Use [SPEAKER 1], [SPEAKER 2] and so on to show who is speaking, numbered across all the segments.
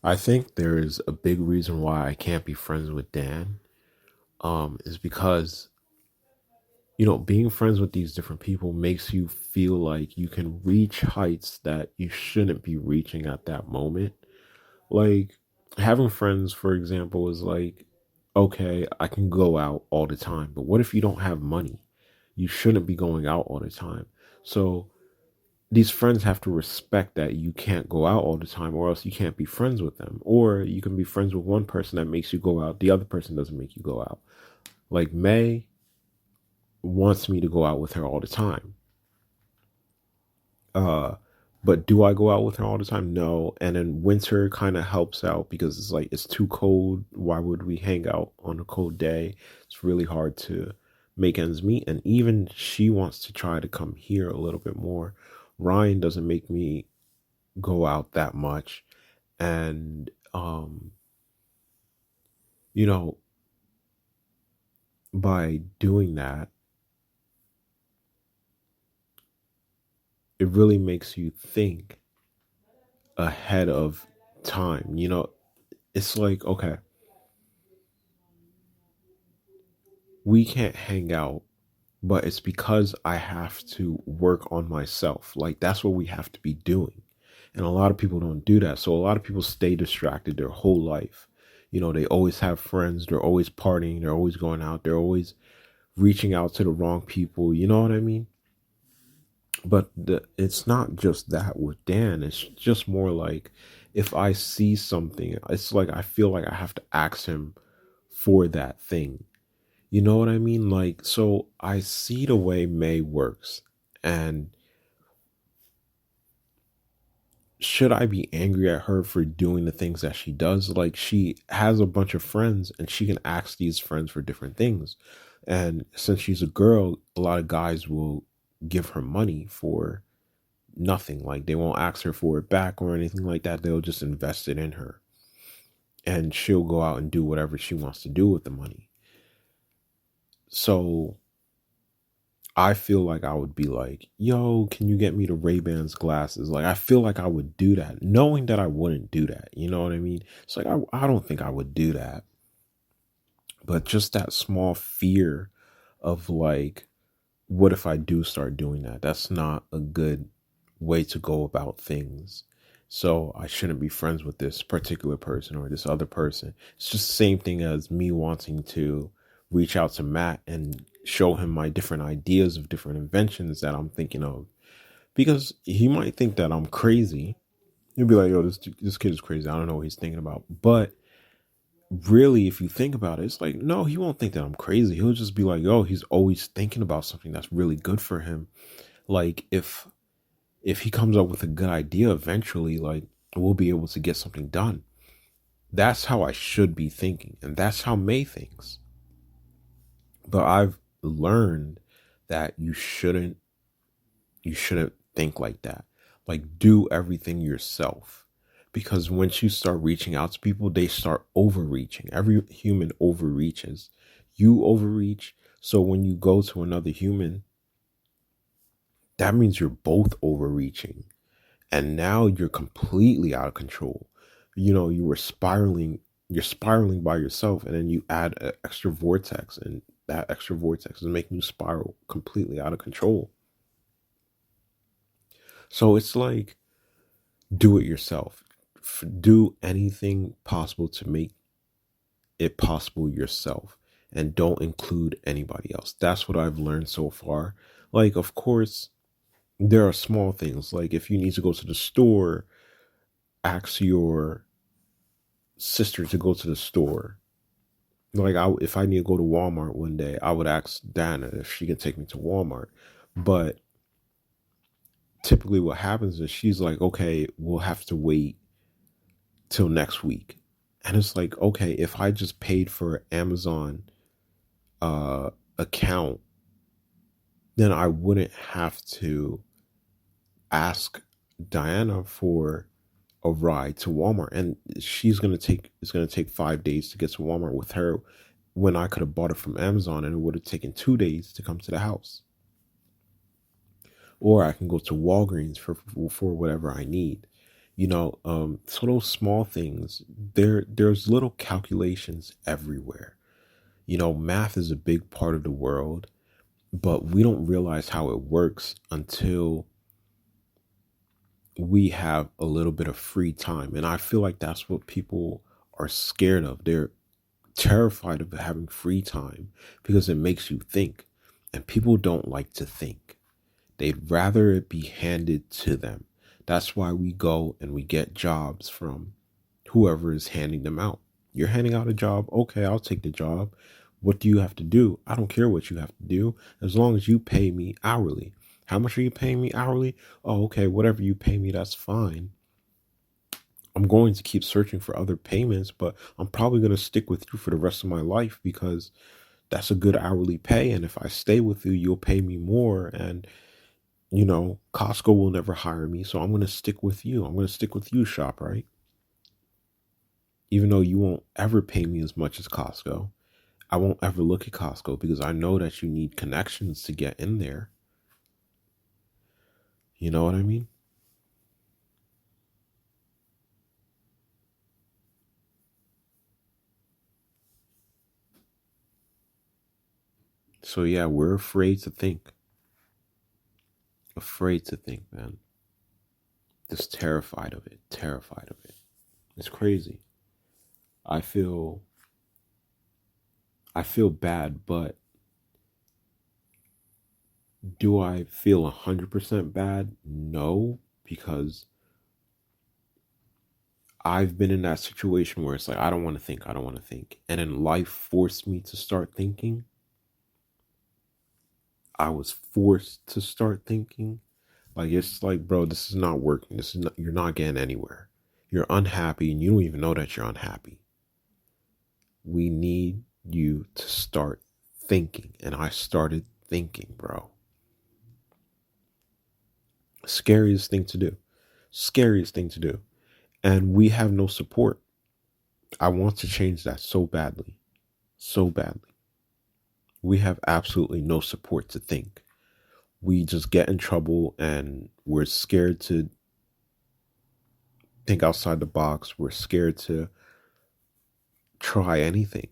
[SPEAKER 1] I think there is a big reason why I can't be friends with Dan. Is because being friends with these different people makes you feel like you can reach heights that you shouldn't be reaching at that moment. Like having friends, for example, is like, okay, I can go out all the time, but what if you don't have money? You shouldn't be going out all the time. So these friends have to respect that you can't go out all the time, or else you can't be friends with them. Or you can be friends with one person that makes you go out, the other person doesn't make you go out. Like May wants me to go out with her all the time. Uh, but do I go out with her all the time? No. And then winter kind of helps out because it's like it's too cold. Why would we hang out on a cold day? It's really hard to make ends meet. And even she wants to try to come here a little bit more. Ryan doesn't make me go out that much. And you know, by doing that, it really makes you think ahead of time. It's like, okay, we can't hang out, but it's because I have to work on myself. Like that's what we have to be doing. And a lot of people don't do that. So a lot of people stay distracted their whole life. They always have friends, they're always partying, they're always going out, they're always reaching out to the wrong people. You know what I mean? But it's not just that with Dan. It's just more like if I see something, it's like I feel like I have to ask him for that thing. You know what I mean? Like, so I see the way May works. And should I be angry at her for doing the things that she does? Like, she has a bunch of friends and she can ask these friends for different things. And since she's a girl, a lot of guys will give her money for nothing. Like, they won't ask her for it back or anything like that. They'll just invest it in her. And she'll go out and do whatever she wants to do with the money. So I feel like I would be like, yo, can you get me the Ray-Bans glasses? Like, I feel like I would do that, knowing that I wouldn't do that. You know what I mean? It's like, I don't think I would do that. But just that small fear of like, what if I do start doing that? That's not a good way to go about things. So I shouldn't be friends with this particular person or this other person. It's just the same thing as me wanting to reach out to Matt and show him my different ideas of different inventions that I'm thinking of. Because he might think that I'm crazy. He'll be like, yo, this kid is crazy. I don't know what he's thinking about. But really, if you think about it, it's like, no, he won't think that I'm crazy. He'll just be like, oh, he's always thinking about something that's really good for him. Like if he comes up with a good idea eventually, like we'll be able to get something done. That's how I should be thinking, and that's how May thinks. But I've learned that you shouldn't think like that. Like do everything yourself. Because once you start reaching out to people, they start overreaching. Every human overreaches. You overreach. So when you go to another human, that means you're both overreaching. And now you're completely out of control. You're spiraling by yourself, and then you add an extra vortex, and that extra vortex is making you spiral completely out of control. So it's like, do it yourself. Do anything possible to make it possible yourself, and don't include anybody else. That's what I've learned so far. Like, of course, there are small things. Like, if you need to go to the store, ask your sister to go to the store. Like, if I need to go to Walmart one day, I would ask Dana if she can take me to Walmart. But typically, what happens is she's like, okay, we'll have to wait till next week. And it's like, okay, if I just paid for Amazon account, then I wouldn't have to ask Diana for a ride to Walmart. And it's gonna take 5 days to get to Walmart with her when I could have bought it from Amazon and it would have taken 2 days to come to the house. Or I can go to Walgreens for whatever I need. So those small things, there's little calculations everywhere. Math is a big part of the world, but we don't realize how it works until we have a little bit of free time. And I feel like that's what people are scared of. They're terrified of having free time because it makes you think. And people don't like to think. They'd rather it be handed to them. That's why we go and we get jobs from whoever is handing them out. You're handing out a job. Okay, I'll take the job. What do you have to do? I don't care what you have to do as long as you pay me hourly. How much are you paying me hourly? Oh, okay, whatever you pay me, that's fine. I'm going to keep searching for other payments, but I'm probably going to stick with you for the rest of my life because that's a good hourly pay. And if I stay with you, you'll pay me more. And, Costco will never hire me. So I'm going to stick with you. I'm going to stick with you, ShopRite. Even though you won't ever pay me as much as Costco, I won't ever look at Costco because I know that you need connections to get in there. You know what I mean? So yeah, we're afraid to think. Afraid to think, man. Just terrified of it. Terrified of it. It's crazy. I feel I feel bad, but do I feel 100% bad? No, because I've been in that situation where it's like, I don't want to think, I don't want to think. And then life forced me to start thinking. I was forced to start thinking. Like, it's like, bro, this is not working. You're not getting anywhere. You're unhappy and you don't even know that you're unhappy. We need you to start thinking. And I started thinking, bro. Scariest thing to do. Scariest thing to do. And we have no support. I want to change that so badly. So badly. We have absolutely no support to think. We just get in trouble and we're scared to think outside the box. We're scared to try anything.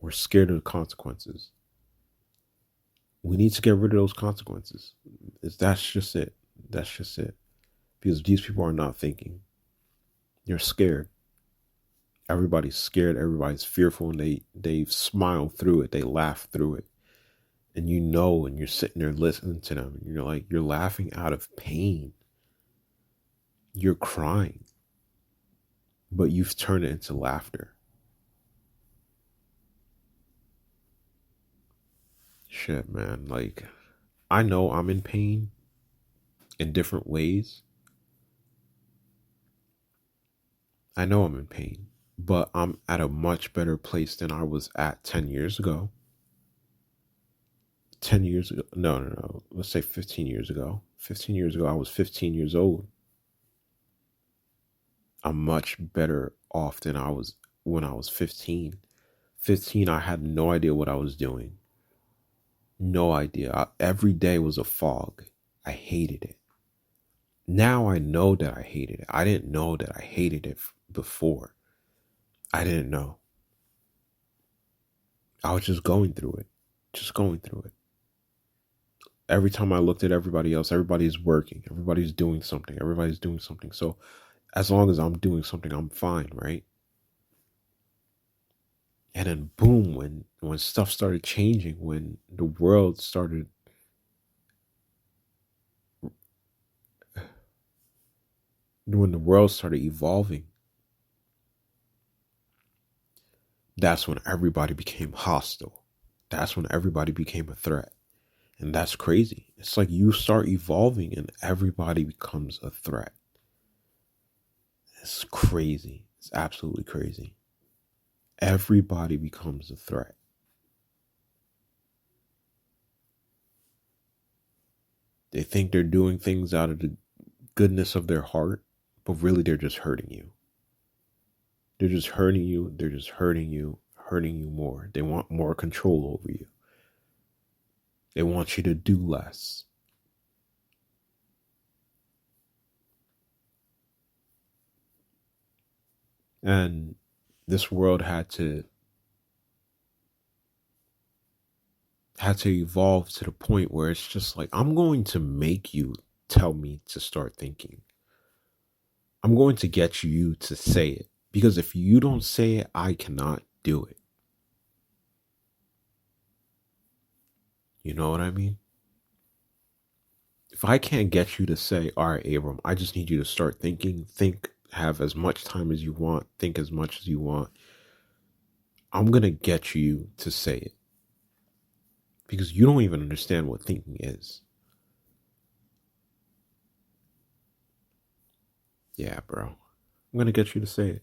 [SPEAKER 1] We're scared of the consequences. We need to get rid of those consequences. That's just it. That's just it. Because these people are not thinking. They're scared. Everybody's scared. Everybody's fearful, and they smile through it. They laugh through it. And and you're sitting there listening to them, and you're like, you're laughing out of pain. You're crying, but you've turned it into laughter. Shit, man. Like, I know I'm in pain in different ways. I know I'm in pain, but I'm at a much better place than I was at 10 years ago. 10 years ago, no. Let's say 15 years ago. 15 years ago, I was 15 years old. I'm much better off than I was when I was 15. 15, I had no idea what I was doing. No idea. Every day was a fog. I hated it. Now I know that I hated it. I didn't know that I hated it before. I didn't know. I was just going through it. Just going through it. Every time I looked at everybody else, everybody's working. Everybody's doing something. Everybody's doing something. So as long as I'm doing something, I'm fine, right? And then boom, when stuff started changing, when the world started evolving, that's when everybody became hostile. That's when everybody became a threat. And that's crazy. It's like you start evolving and everybody becomes a threat. It's crazy. It's absolutely crazy. Everybody becomes a threat. They think they're doing things out of the goodness of their heart, but really they're just hurting you. They're just hurting you. They're just hurting you more. They want more control over you. They want you to do less. And this world had to evolve to the point where it's just like, I'm going to make you tell me to start thinking. I'm going to get you to say it. Because if you don't say it, I cannot do it. You know what I mean? If I can't get you to say, all right, Abram, I just need you to start thinking, think, have as much time as you want, think as much as you want, I'm going to get you to say it. Because you don't even understand what thinking is. Yeah, bro. I'm going to get you to say it.